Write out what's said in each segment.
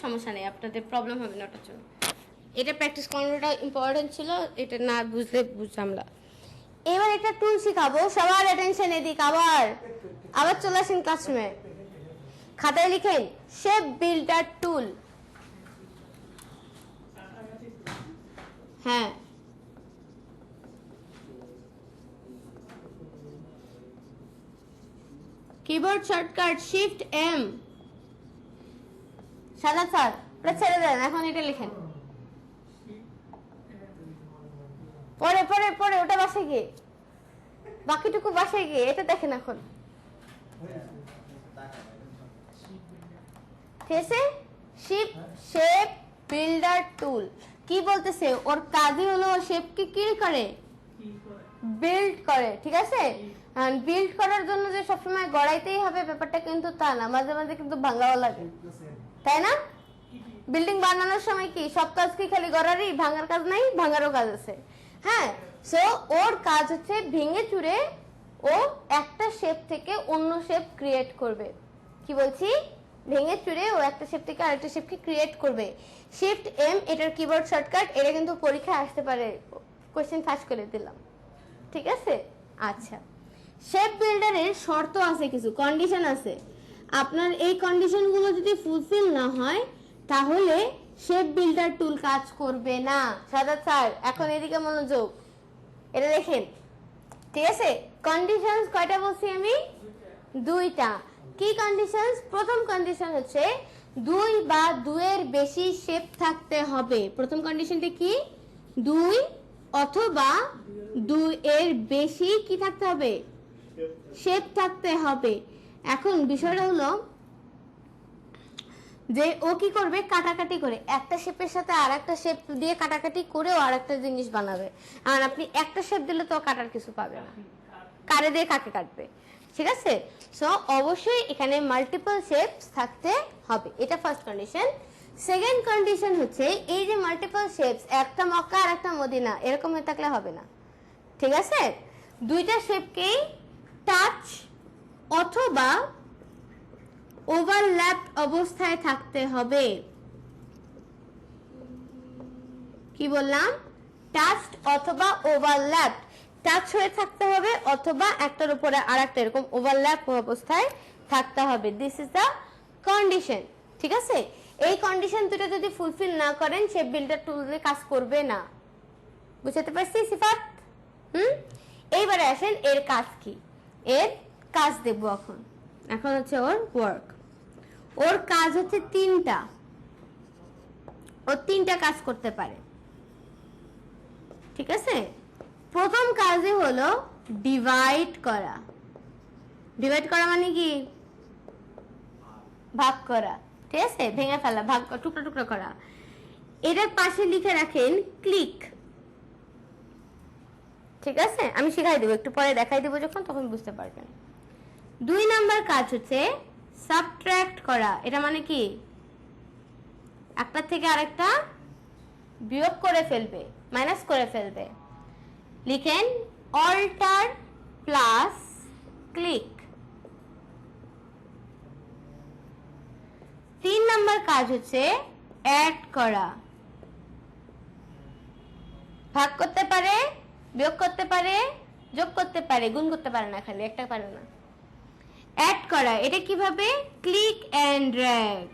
সমস্যা নেই, আপনাদের প্রবলেম হবে না ওটার জন্য। এটা প্র্যাকটিস করানোটা ইম্পর্টেন্ট ছিল, এটা না বুঝলে বুঝলামলা। এবার একটা টুল শিখাবো, সবার অ্যাটেনশন এদিক। আবার চলে আসেন ক্লাসরুমে, খাতায় লিখেন শেপ বিল্ডার টুল। হ্যাঁ, কিবোর্ড শর্টকাট শিফট এম। সাদা স্যার ওটা ছেড়ে দেন, এখন এটা লিখেন। পরে পরে পরে ওটা বাসায় গিয়ে, বাকিটুকু বাসায় গিয়ে এটা দেখেন এখন। ঠিক আছে, শেপ বিল্ডার টুল কি বলতেছে, ওর কাজই হলো শেপকে কি করে, বিল্ড করে। ঠিক আছে, বিল্ড করার জন্য যে সবসময় গড়াইতেই হবে ব্যাপারটা কিন্তু তা না, মাঝে মাঝে কিন্তু ভাঙাও লাগে, তাই না? বিল্ডিং বানানোর সময় কি সব কাজ কি খালি গড়ারই, ভাঙার কাজ নাই? ভাঙারও কাজ আছে। হ্যাঁ, সো ওর কাজ হচ্ছে ভেঙে চুরে ও একটা শেপ থেকে অন্য শেপ ক্রিয়েট করবে। কি বলছি, ভেঙে চুরে ও একটা শেপ থেকে আরেকটা শেপকে ক্রিয়েট করবে। শিফট এম এটার কিবোর্ড শর্টকাট, এটা কিন্তু পরীক্ষায় আসতে পারে, কোশ্চেন ফাঁস করে দিলাম। ঠিক আছে, আচ্ছা শেপ বিল্ডারের শর্ত আছে, কিছু কন্ডিশন আছে। আপনার এই কন্ডিশনগুলো যদি ফুলফিল না হয় তাহলে শেপ বিল্ডার টুল কাজ করবে না। সাদা স্যার এখন এদিকে মনোযোগ, এটা দেখেন। ঠিক আছে, কন্ডিশনস কয়টা বলছি আমি? দুইটা। কি কন্ডিশনস? প্রথম কন্ডিশন হচ্ছে 2 বা 2 এর বেশি শেপ থাকতে হবে। প্রথম কন্ডিশনটা কি? 2 অথবা 2 এর বেশি কি থাকতে হবে? শেপ থাকতে হবে। এখন বিষয়টা হলো যে ও কি করবে, কাটাকাটি করে একটা শেপের সাথে আর একটা শেপ দিয়ে কাটাকাটি করেও আর একটা জিনিস বানাবে। আর আপনি একটা শেপ দিলে তো কাটার কিছু পাবে না, কারে দিয়ে কাকে কাটবে? ঠিক আছে, সো অবশ্যই এখানে মাল্টিপল শেপস থাকতে হবে, এটা ফার্স্ট কন্ডিশন। সেকেন্ড কন্ডিশন হচ্ছে এই যে মাল্টিপল শেপস, একটা মক্কা আর একটা মদিনা এরকম হয়ে থাকলে হবে না। ঠিক আছে, দুইটা শেপকেই টাচ অথবা ওভারল্যাপ অবস্থায় থাকতে হবে। কি বললাম? টাচড অথবা ওভারল্যাপ, টাচ হয়ে থাকতে হবে অথবা একটার উপরে আরেকটা এরকম ওভারল্যাপ অবস্থায় থাকতে হবে। This is the condition. ঠিক আছে, এই কন্ডিশন দুটো যদি ফুলফিল না করেন শেপ বিল্ডার টুল দিয়ে কাজ করবে না। বুঝতে পারছি সিফাত? এইবারে আসেন এর কাজ কি। এর কাজ দেখবো এখন। এখন হচ্ছে ওর ওয়ার্ক। ওর কাজ হচ্ছে 3টা, ও 3টা কাজ করতে পারে। ঠিক আছে, প্রথম কাজই হলো ডিভাইড করা। ডিভাইড করা মানে কি? ভাগ করা। ঠিক আছে, ভেঙে ফেলা, ভাগ, টুকরা টুকরা করা। এটার পাশে লিখে রাখেন ক্লিক। ঠিক আছে, আমি শিখাই দেবো, একটু পরে দেখাই দেবো যখন, তখন বুঝতে পারবেন। 2 নাম্বার কাজ হচ্ছে সাবট্রাক্ট করা। এটা মানে কি? একটা থেকে আরেকটা বিয়োগ করে ফেলবে, মাইনাস করে ফেলবে। লিখেন অল্টার প্লাস ক্লিক। 3 নাম্বার কাজ হচ্ছে অ্যাড করা। ভাগ করতে পারে, বিয়োগ করতে পারে, যোগ করতে পারে, গুণ করতে পারে না, খালি একটা পারে না। অ্যাড করা, এটা কিভাবে? Click and drag.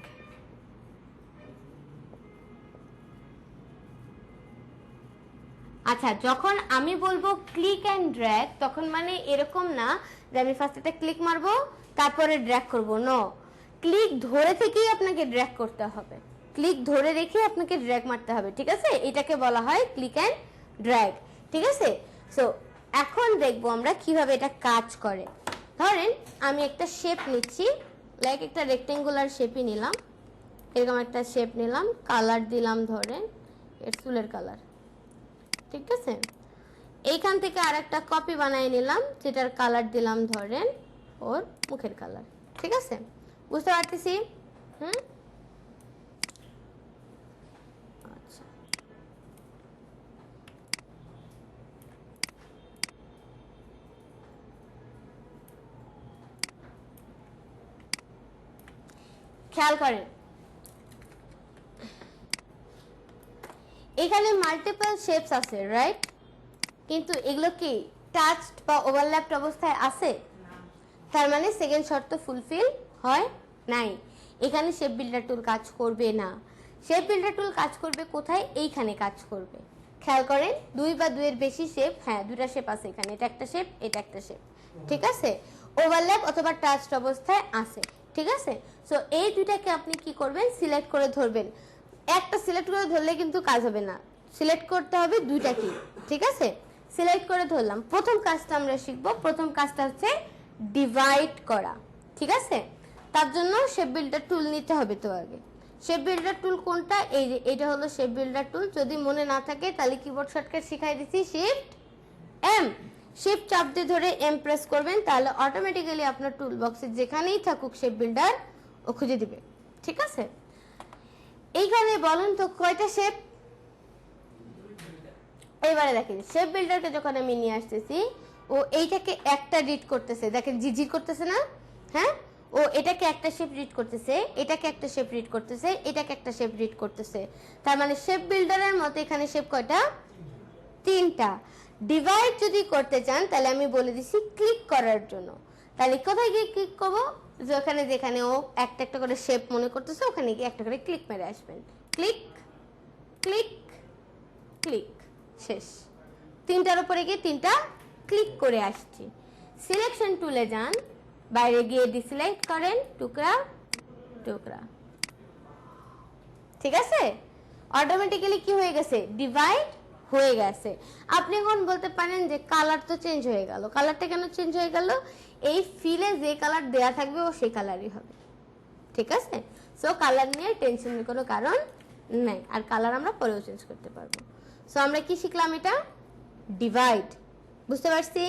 আচ্ছা, যখন আমি বলবো ক্লিক এন্ড ড্র্যাগ তখন মানে এরকম না যে আমি ফার্স্ট একটা ক্লিক মারবো তারপরে ড্র্যাগ করব। নো, ক্লিক ধরে থেকেই আপনাকে ড্র্যাগ করতে হবে, ক্লিক ধরে রেখে আপনাকে ড্র্যাগ মারতে হবে। ঠিক আছে, এটাকে বলা হয় ক্লিক এন্ড ড্র্যাগ। ঠিক আছে, সো এখন দেখবো আমরা কিভাবে এটা কাজ করে। ধরেন আমি একটা শেপ নিচ্ছি, লাইক একটা রেক্টেঙ্গুলার শেপই নিলাম, এরকম একটা শেপ নিলাম, কালার দিলাম ধরেন এর চুলের কালার। ঠিক আছে, এইখান থেকে আরেকটা কপি বানিয়ে নিলাম যেটার কালার দিলাম ধরেন ওর মুখের কালার। ঠিক আছে, বুঝতে পারতেছি? আচ্ছা, খেয়াল করেন এখানে মাল্টিপল শেপস আছে, রাইট? কিন্তু এগুলো কি টাচড বা ওভারল্যাপড অবস্থায় আছে? তার মানে সেকেন্ড শর্ত ফুলফিল হয় নাই। এখানে শেপ বিল্ডার টুল কাজ করবে না। শেপ বিল্ডার টুল কাজ করবে কোথায়? এইখানে কাজ করবে। খেয়াল করেন, 2 বা 2 এর বেশি শেপ, হ্যাঁ 2টা শেপ আছে এখানে, এটা একটা শেপ, এটা একটা শেপ, ঠিক আছে? ওভারল্যাপ অথবা টাচড অবস্থায় আছে, ঠিক আছে? সো এই দুইটাকে আপনি কি করবেন? সিলেক্ট করে ধরবেন। একটা সিলেক্ট করে ধরলে কিন্তু কাজ হবে না, সিলেক্ট করতে হবে দুইটাকে, ঠিক আছে? সিলেক্ট করে ধরলাম। প্রথম কাজটা আমরা শিখবো, প্রথম কাজটা হচ্ছে ডিভাইড করা, ঠিক আছে? তার জন্য শেপ বিল্ডার টুল নিতে হবে। তো আগে শেপ বিল্ডার টুল কোনটা? এই যে এটা হলো শেপ বিল্ডার টুল। যদি মনে না থাকে তাহলে কিবোর্ড শর্টকাট শিখাই দিচ্ছি, শিফট এম। শিফট চাপ দিয়ে ধরে এম প্রেস করবেন, তাহলে অটোমেটিক্যালি আপনার টুল বক্সে যেখানেই থাকুক শেপ বিল্ডার ও খুঁজে দিবে, ঠিক আছে? এইখানে বলেন তো কয়টা শেপ? এবারে দেখেন শেপ বিল্ডারকে যখন আমি নিয়ে আসতেছি, ও এইটাকে একটা রিড করতেছে, দেখেন ঝিঝির করতেছে না? হ্যাঁ, ও এটাকে একটা শেপ রিড করতেছে, এটাকে একটা শেপ রিড করতেছে, এটাকে একটা শেপ রিড করতেছে। তার মানে শেপ বিল্ডারের মতো এখানে শেপ কয়টা? 3টা। ডিভাইড যদি করতে চান তাহলে আমি বলে দিছি ক্লিক করার জন্য। তাহলে কোথায় গিয়ে ক্লিক করবো? যেখানে যেখানে ও একটা একটা করে শেপ মনে করতেছে ওখানে গিয়ে একটা করে ক্লিক মেরে আসবেন। ক্লিক ক্লিক ক্লিক, শেষ। 3টার উপরে গিয়ে 3টা ক্লিক করে আসছি। সিলেকশন টুলে যান, বাইরে গিয়ে ডিসিলেক্ট করেন, টুকরা টুকরা, ঠিক আছে? অটোমেটিক্যালি কি হয়ে গেছে? ডিভাইড হয়ে গেছে। আপনি এখন বলতে পারেন যে কালার তো চেঞ্জ হয়ে গেল। কালারটা কেন চেঞ্জ হয়ে গেল? এই ফিলে যে কালার দেয়া থাকবে ও সেই কালারই হবে, ঠিক আছে? সো কালার নিয়ে টেনশনের কোনো কারণ নাই। আর কালার আমরা পরেও চেঞ্জ করতে পারবো। সো আমরা কি শিখলাম? এটা ডিভাইড, বুঝতে পারছি?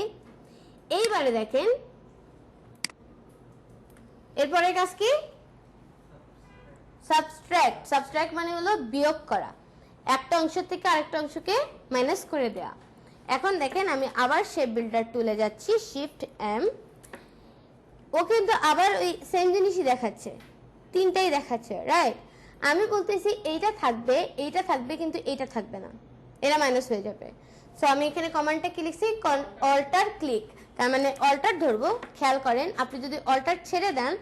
এইবারে দেখেন এরপরে কাজ কি? সাবট্রাক্ট। সাবট্রাক্ট মানে হলো বিয়োগ করা, একটা অংশ থেকে আরেকটা অংশকে মাইনাস করে দেয়া। এখন দেখেন আমি আবার শেপ বিল্ডার টুলে যাচ্ছি, শিফট এম। ও কিন্তু আবার ওই সেম জিনিসই দেখাচ্ছে, 3টাই দেখাচ্ছে, রাইট? আমি বলতেছি এইটা থাকবে, এইটা থাকবে, কিন্তু এইটা থাকবে না, এরা মাইনাস হয়ে যাবে। সো আমি এখানে কমান্ডটা কি লিখছি? Alter click. তার মানে অল্টার ধরবো। খেয়াল করেন, আপনি যদি অল্টার ছেড়ে দেন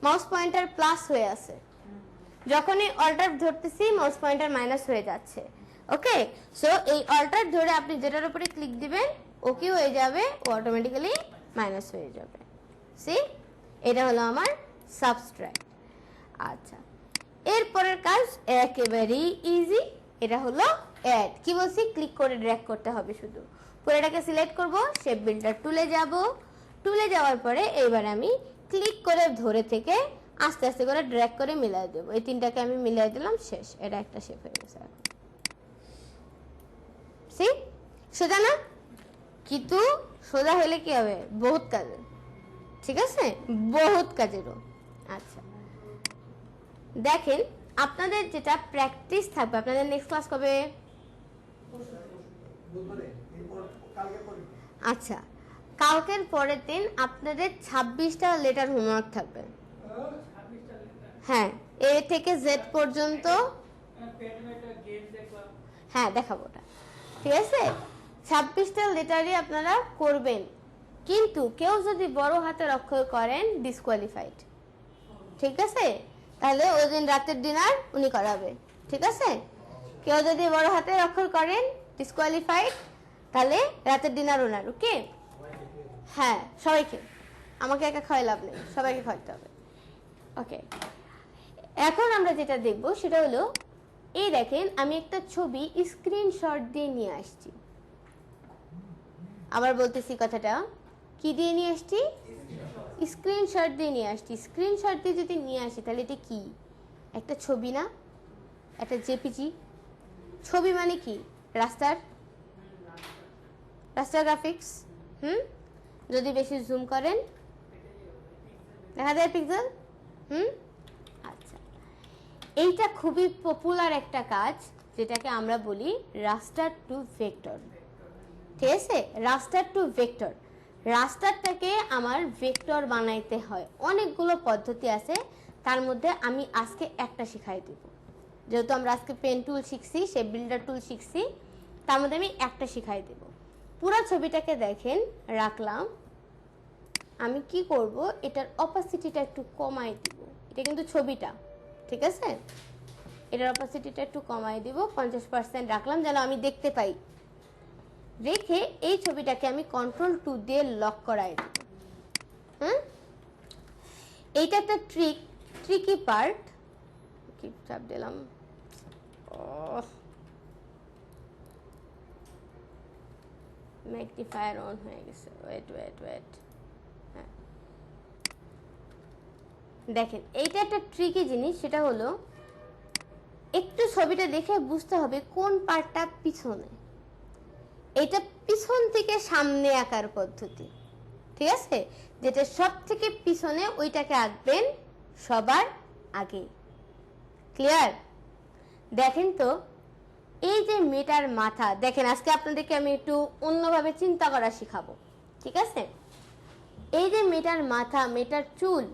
মাউস পয়েন্টার প্লাস হয়ে আছে, যখনই অল্টার ধরতেছি মাউস পয়েন্টার মাইনাস হয়ে যাচ্ছে। ওকে, সো এই অল্টার ধরে আপনি যেটার উপরে ক্লিক দিবেন ও কি হয়ে যাবে? ও অটোমেটিক্যালি মাইনাস হয়ে যাবে। সি, এটা হলো আমার সাবট্রাক্ট। আচ্ছা, এরপরের কাজ একেবারেই ইজি, এটা হলো অ্যাড। কি বলছি? ক্লিক করে ড্র্যাগ করতে হবে শুধু। পুরোটাকে সিলেক্ট করব, শেপ বিল্ডার টুলে যাব। টুলে যাওয়ার পরে এইবার আমি ক্লিক করে ধরে থেকে আস্তে আস্তে করে ড্র্যাগ করে মিলাই দেব। এই 3টাকে আমি মিলাই দিলাম, শেষ। এটা একটা শেপ হয়ে গেছে। এখন সি, সোজা না? কিন্তু সোজা হলে কি হবে? বহুত কাজের, ঠিক আছে? বহুত কাজেরও। আচ্ছা দেখেন, আপনাদের যেটা প্র্যাকটিস থাকবে, আপনাদের নেক্সট ক্লাস কবে? আচ্ছা, কালকের পরের দিন আপনাদের 26টা লেটার হোমওয়ার্ক থাকবে। হ্যাঁ, এ থেকে জেড পর্যন্ত। হ্যাঁ দেখাবো ওটা, ঠিক আছে? 26টা লেটারই আপনারা করবেন, কিন্তু কেউ যদি বড় হাতের অক্ষর করেন ডিসকোয়ালিফাইড, ঠিক আছে? তাহলে ওই দিন রাতের ডিনার উনি করাবে, ঠিক আছে? কেউ যদি বড় হাতের অক্ষর করেন ডিসকোয়ালিফাইড, তাহলে রাতের ডিনার ওনার। ওকে, হ্যাঁ সবাইকে, আমাকে একা খাওয়াই লাভ নেই, সবাইকে খাওয়াতে হবে। ওকে, এখন আমরা যেটা দেখব সেটা হলো, এই দেখেন আমি একটা ছবি স্ক্রিনশট দিয়ে নিয়ে আসছি। আবার বলতেছি কথাটা, কি দিয়ে নিয়ে আসছি? স্ক্রিনশট দিয়ে নিয়ে আসছি। স্ক্রিনশট দিয়ে যদি নিয়ে আসি তাহলে এটা কি? একটা ছবি না? একটা জেপিজি। ছবি মানে কি? Raster graphics. যদি বেশি জুম করেন দেখা যায় পিক্সেল। আচ্ছা, এইটা খুবই পপুলার একটা কাজ, যেটাকে আমরা বলি রাস্টার টু ভেক্টর, ঠিক আছে? রাস্টার টু ভেক্টর। রাস্টারটাকে আমার ভেক্টর বানাইতে হয়, অনেকগুলো পদ্ধতি আছে, তার মধ্যে আমি আজকে একটা শিখাই দেব। যেহেতু আমরা আজকে পেন টুল শিখছি, শেপ বিল্ডার টুল শিখছি, তার মধ্যে আমি একটা শিখাই দেব। পুরো ছবিটাকে দেখেন রাখলাম। আমি কি করব, এটার অপাসিটিটা একটু কমাই দিব। এটা কিন্তু ছবিটা, ঠিক আছে? এটার অপাসিটিটা একটু কমাই দিব, 50% রাখলাম যেন আমি দেখতে পাই। রেখে এই ছবিটাকে আমি Ctrl+2 দিয়ে লক করাই দেব। এইটা একটা ট্রিকি পার্ট। কি চাপ দিলাম, ম্যাগনিফায়ার অন হয়ে গেছে। ওয়েট হ্যাঁ, দেখেন এইটা একটা ট্রিকি জিনিস। সেটা হলো একটু ছবিটা দেখে বুঝতে হবে কোন পার্টটা পিছনে। এটা পিছন থেকে সামনে আঁকার পদ্ধতি, ঠিক আছে? যেটা সব থেকে পিছনে ওইটাকে আঁকবেন সবার আগে। ক্লিয়ার? দেখেন তো, এই যে মেয়েটার মাথা দেখেন, আজকে আপনাদেরকে আমি একটু অন্যভাবে চিন্তা করা শিখাবো, ঠিক আছে? এই যে মেয়েটার মাথা, মেয়েটার চুল,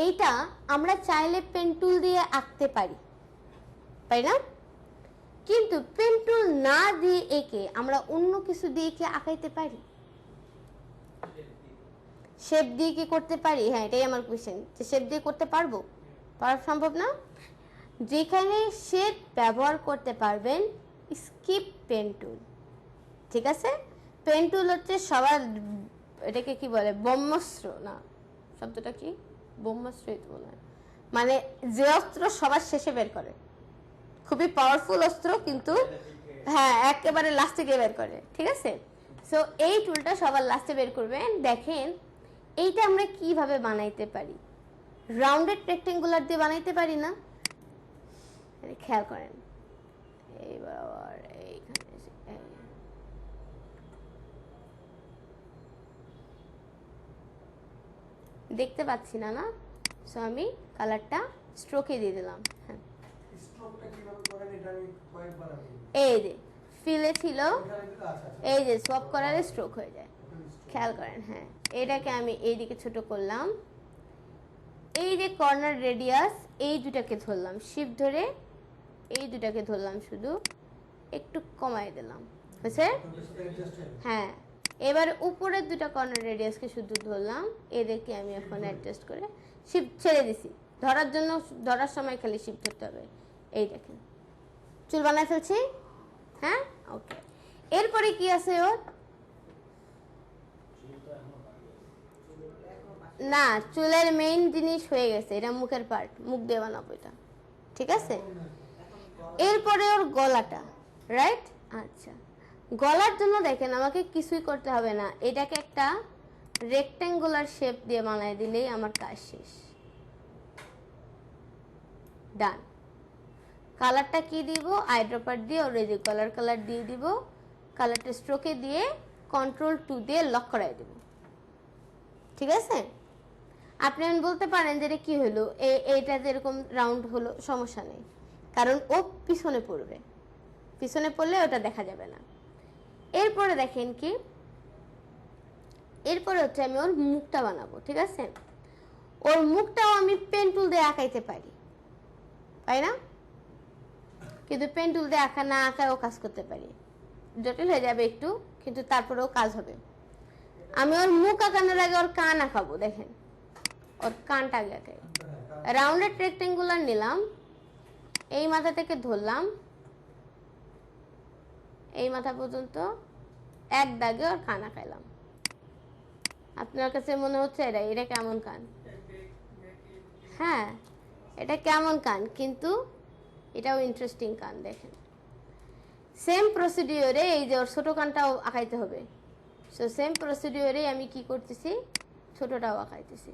এইটা আমরা চাইলে পেন টুল দিয়ে আঁকতে পারি, তাই না? কিন্তু পেন টুল না দিয়ে একে আমরা অন্য কিছু দিয়ে কি আঁকাইতে পারি? শেপ দিয়ে কি করতে পারি? হ্যাঁ, এটাই আমার কোশ্চেন, যে শেপ দিয়ে করতে পারবো? পারা সম্ভব না। যেখানে শেপ ব্যবহার করতে পারবেন স্কিপ পেন টুল, ঠিক আছে? পেন টুল হচ্ছে সবার, এটাকে কি বলে, ব্রহ্মাস্ত্র না, শব্দটা কি? ব্রহ্মাস্ত্রই তো মনে হয়, মানে যে অস্ত্র সবার শেষে বের করে, খুবই পাওয়ারফুল অস্ত্র, কিন্তু হ্যাঁ একেবারে লাস্টে গিয়ে বের করে, ঠিক আছে? সো এই টুলটা সবার লাস্টে বের করবেন। দেখেন এইটা আমরা কিভাবে বানাইতে পারি, রাউন্ডেড রেক্টেঙ্গুলার দিয়ে বানাইতে পারি না? খেয়াল করেন, এইবার এইখানে দেখতে পাচ্ছি না, না? সো আমি কালারটা স্ট্রোকে দিয়ে দিলাম। হ্যাঁ, এই যে ফিলে ছিল, এই যে সোয়াপ করারে স্ট্রোক হয়ে যায়, খেয়াল করেন। হ্যাঁ, এটাকে আমি এইদিকে ছোট করলাম। এই যে কর্নার রেডিয়াস, এই দুটাকে ধরলাম, শিফট ধরে এই দুটাকে ধরলাম, শুধু একটু কমাই দিলাম, বুঝছে? হ্যাঁ, এবার উপরের দুটা কর্নার রেডিয়াসকে শুধু ধরলাম, এদেরকে আমি এখন অ্যাডজাস্ট করে শিফট ছেড়ে দিছি। ধরার সময় খালি শিফট ধরতে হবে। এই দেখেন চুল বানায় ফেলছি। হ্যাঁ, ওকে। এরপরে কি আছে ওর? না, চুলের মেইন জিনিস হয়ে গেছে, এটা মুখের পার্ট, মুখ দিয়ে বানাবো এটা, ঠিক আছে? এরপরে ওর গলাটা, রাইট? আচ্ছা, গলার জন্য দেখেন আমাকে কিছুই করতে হবে না, এটাকে একটা রেক্ট্যাঙ্গুলার শেপ দিয়ে বানাই দিলেই আমার কাজ শেষ। ডান। কালারটা কি দিব? আইড্রপার দিয়ে ওর এই যে কালার দিয়ে দিব। কালারটা স্ট্রোকে দিয়ে Ctrl+2 দিয়ে লক করাই দেব, ঠিক আছে? আপনি বলতে পারেন যে এটা কি হলো, এইটা যেরকম রাউন্ড হলো, সমস্যা নেই, কারণ ও পিছনে পড়বে, পিছনে পড়লে ওটা দেখা যাবে না। এরপরে দেখেন কি, এরপরে হচ্ছে আমি ওর মুখটা বানাবো, ঠিক আছে? ওর মুখটাও আমি পেন টুল দিয়ে আঁকাইতে পারি, তাই না? কিন্তু পেন টুল দিয়ে আঁকা না আঁকাও কাজ করতে পারি, জটিল হয়ে যাবে একটু, কিন্তু তারপরেও কাজ হবে। আমি ওর মুখ আঁকানোর আগে ওর কান আঁকাবো। দেখেন ওর কানটা আগে আঁকাই। রাউন্ডেড রেক্টেঙ্গুলার নিলাম, এই মাথা থেকে ধরলাম এই মাথা পর্যন্ত, এক দাগে ওর কান আঁকাইলাম। আপনার কাছে মনে হচ্ছে এটা কেমন কান? হ্যাঁ, এটা কেমন কান, কিন্তু এটাও ইন্টারেস্টিং কান। দেখেন সেম প্রসিডিওরে এই যে ওর ছোট কানটাও আঁকাইতে হবে। সো সেম প্রসিডিওরে আমি কি করতেছি, ছোটটাও আঁকাইতেছি।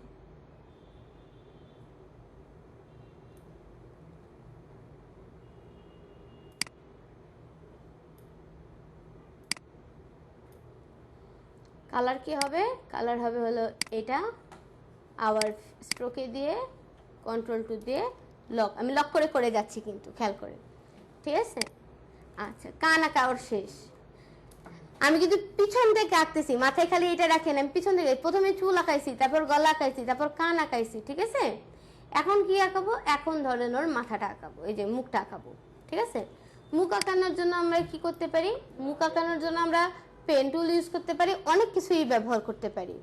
কালার কি হবে? কালার হবে হলো এটা, আবার স্ট্রোকে দিয়ে Ctrl+2 দিয়ে লক, আমি লক করে করে যাচ্ছি কিন্তু খেয়াল করে, ঠিক আছে? আচ্ছা, কান আঁকা ওর শেষ। আমি কিন্তু পিছন থেকে আঁকতেছি, মাথায় খালি এটা রাখেন, আমি পিছন থেকে প্রথমে চুল আঁকাইছি, তারপর গলা আঁকাইছি, তারপর কান আঁকাইছি, ঠিক আছে? এখন কি আঁকাবো, এখন ধরেন ওর মাথাটা আঁকাবো, এই যে মুখটা আঁকাবো, ঠিক আছে। মুখ আঁকানোর জন্য আমরা কি করতে পারি, মুখ আঁকানোর জন্য আমরা পেন টুল ইউজ করতে পারি, অনেক কিছুই ব্যবহার করতে পারি,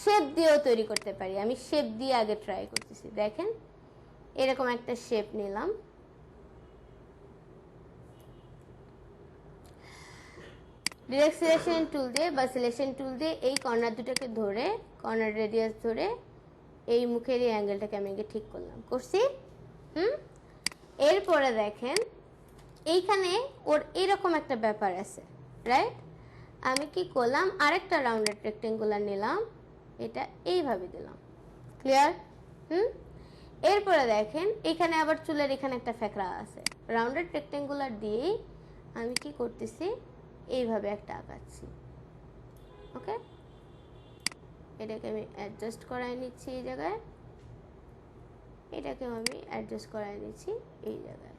শেপ দিয়েও তৈরি করতে পারি। আমি শেপ দিয়ে আগে ট্রাই করতেছি। দেখেন এরকম একটা শেপ নিলাম, ডিরেক্ট সিলেকশন টুল দিয়ে বা সিলেকশন টুল দিয়ে এই কর্নার দুটোকে ধরে, কর্নার রেডিয়াস ধরে এই মুখের এই অ্যাঙ্গেলটাকে আমি আগে ঠিক করলাম, করছি। এরপরে দেখেন এইখানে ওর এরকম একটা ব্যাপার আছে, রাইট। আমি কি করলাম, আরেকটা রাউন্ডেড রেক্টেঙ্গুলার নিলাম, এটা এইভাবে দিলাম, ক্লিয়ার। এরপরে দেখেন এখানে আবার চুলের এখানে একটা ফ্যাকড়া আছে, রাউন্ডেড রেক্টেঙ্গুলার দিয়েই আমি কি করতেছি, এইভাবে একটা আঁকাচ্ছি, ওকে। এটাকে আমি অ্যাডজাস্ট করাই নিচ্ছি এই জায়গায়, এটাকেও আমি অ্যাডজাস্ট করাই নিচ্ছি এই জায়গায়।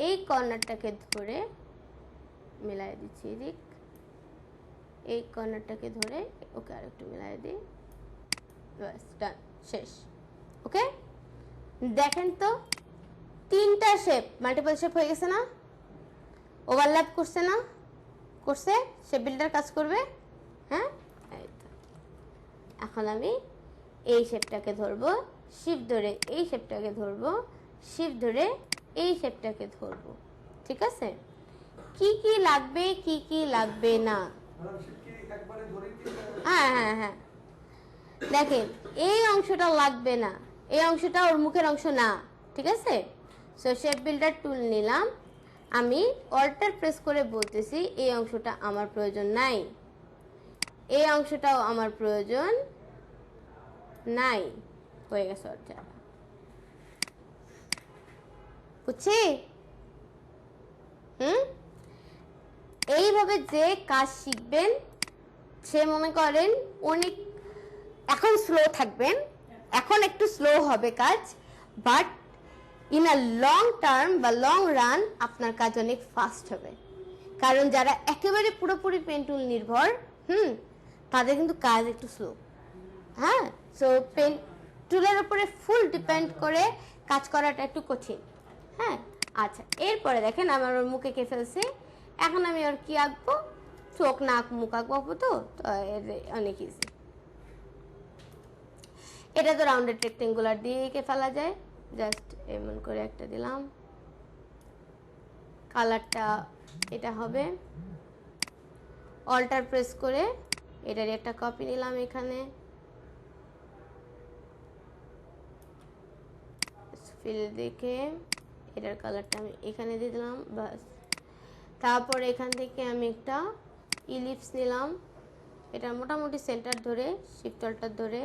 এই কর্নারটাকে ধরে মিলাই দিচ্ছি এদিক, এই কর্নারটাকে ধরে ওকে আরেকটু মিলাই দিই, বাস ডান, শেষ, ওকে। দেখেন তো তিনটা শেপ মাল্টিপল শেপ হয়ে গেছে না, ওভারল্যাপ করছে না, করছে, শেপ বিল্ডার কাজ করবে, হ্যাঁ। এখন আমি এই শেপটাকে ধরবো, শিফট ধরে এই শেপটাকে ধরবো, শিফট ধরে এই শেপটাকে ধরবো, ঠিক আছে। কি কি লাগবে কি কি লাগবে না, হ্যাঁ হ্যাঁ হ্যাঁ, দেখেন এই অংশটা লাগবে না, এই অংশটা ওর মুখের অংশ না, ঠিক আছে। সো শেপ বিল্ডার টুল নিলাম, আমি অল্টার প্রেস করে বলতেছি এই অংশটা আমার প্রয়োজন নাই, এই অংশটাও আমার প্রয়োজন নাই, হয়ে গেছে অর্থাৎ, বুঝছি। এইভাবে যে কাজ শিখবেন সে মনে করেন অনেক, এখন স্লো থাকবেন, এখন একটু স্লো হবে কাজ, but in a long term বা লং রান আপনার কাজ অনেক ফাস্ট হবে। কারণ যারা একেবারে পুরোপুরি পেন টুল নির্ভর, তাদের কিন্তু কাজ একটু স্লো, হ্যাঁ। সো পেন টুলের উপরে ফুল ডিপেন্ড করে কাজ করাটা একটু কঠিন, হ্যাঁ। আচ্ছা, এরপরে দেখেন আমার ওর মুখে কে ফেলছে, এখন আমি ওর কি আঁকবো, চোখ নাক মুখ আঁকবো, তো অনেক ইজি। এটা তো রাউন্ডেড রেক্টেঙ্গুলার দিয়ে এঁকে ফেলা যায়, জাস্ট এমন করে একটা দিলাম, কালারটা এটা হবে, অল্টার প্রেস করে এটারই একটা কপি নিলাম, এখানে ফিল দেখে এটার কালারটা আমি এখানে দিয়ে দিলাম, বাস। তারপর এখান থেকে আমি একটা ইলিপস নিলাম, এটা মোটামুটি সেন্টার ধরে শিফট অল্টার ধরে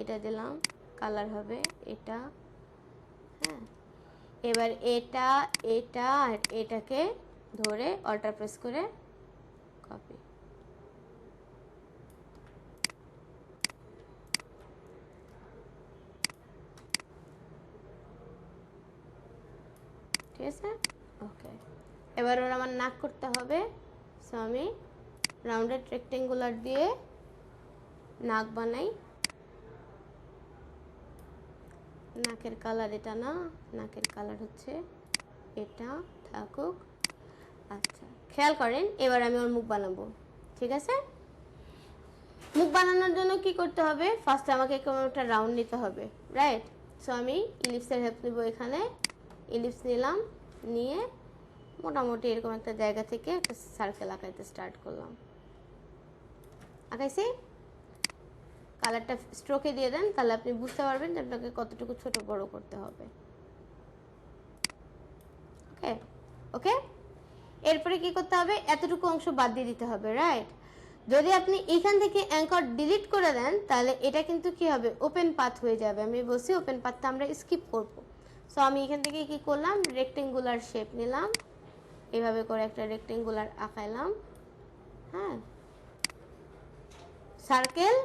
এটা দিলাম, কালার হবে এটা, হ্যাঁ। এবার এটা এটা আর এটাকে ধরে অল্টার প্রেস করে কপি, ঠিক আছে, ওকে। এবার ওর আমার নাক করতে হবে, সো আমি রাউন্ডেড রেক্টেঙ্গুলার দিয়ে নাক বানাই, নাকের কালার এটা না, নাকের কালার হচ্ছে এটা, থাকুক। আচ্ছা, খেয়াল করেন এবার আমি ওর মুখ বানাবো, ঠিক আছে। মুখ বানানোর জন্য কি করতে হবে, ফার্স্টে আমাকে কোনো একটা রাউন্ড নিতে হবে, রাইট। সো আমি ইলিপসের হেল্প নেব, এখানে ইলিপস নিলাম, নিয়ে মোটামুটি এরকম একটা জায়গা থেকে একটা সার্কেল আঁকাইতে স্টার্ট করলাম, আঁকাইছি। কালারটা স্ট্রোকে দিয়ে দেন, তাহলে আপনি বুঝতে পারবেন যে আপনাকে কতটুকু ছোট বড় করতে হবে, ওকে ওকে। এরপরে কি করতে হবে, এতটুকু অংশ বাদ দিয়ে দিতে হবে, রাইট। যদি আপনি এখান থেকে অ্যাঙ্কর ডিলিট করে দেন তাহলে এটা কিন্তু কি হবে, ওপেন পাথ হয়ে যাবে। আমি বলছি ওপেন পাথটা আমরা স্কিপ করব। সো আমি এখান থেকে কি করলাম, রেক্টেঙ্গুলার শেপ নিলাম, এভাবে করে একটা রেক্টেঙ্গুলার আঁকাইলাম, হ্যাঁ। সার্কেল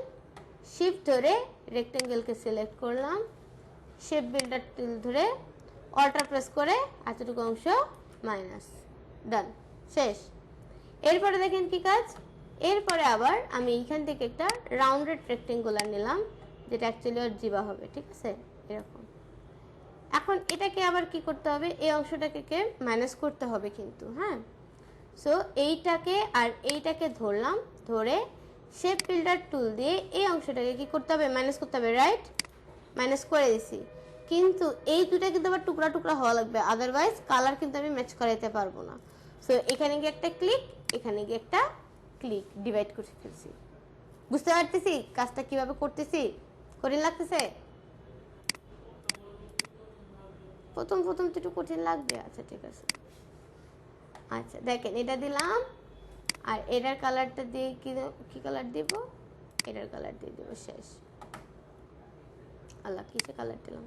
শিফট ধরে রেক্টেঙ্গেলকে সিলেক্ট করলাম, শেপ বিল্ডার টুল ধরে অল্টার প্রেস করে এতটুকু অংশ মাইনাস, ডান, শেষ। এরপরে দেখেন কি কাজ, এরপরে আবার আমি এইখান থেকে একটা রাউন্ডেড রেক্টেঙ্গুলার নিলাম, যেটা অ্যাকচুয়ালি ওর জিবা হবে, ঠিক আছে। এরকম। এখন এটাকে আবার কি করতে হবে, এই অংশটাকে মাইনাস করতে হবে কিন্তু, হ্যাঁ। সো এইটাকে আর এইটাকে ধরলাম, ধরে শেপ বিল্ডার টুল দিয়ে এই অংশটাকে কি করতে হবে, মাইনাস করতে হবে, রাইট? মাইনাস করে দিছি, কিন্তু এই দুটা কিন্তু আবার টুকরা টুকরা হওয়া লাগবে, আদারওয়াইজ কালার কিন্তু আমি ম্যাচ করাইতে পারবো না। সো এখানে গিয়ে একটা ক্লিক, এখানে গিয়ে একটা ক্লিক, ডিভাইড করে ফেলছি। বুঝতে পারতেছি কাজটা কিভাবে করতেছি? কঠিন লাগতেছে? প্রথম তো একটু কঠিন লাগবে। আচ্ছা ঠিক আছে। আচ্ছা দেখেন, এটা দিলাম, আর এটার কালারটা দিয়ে কি কালার দিব, এটার কালার দিয়ে দেবো, শেষ। আল্লাহ, কিসে কালার দিলাম?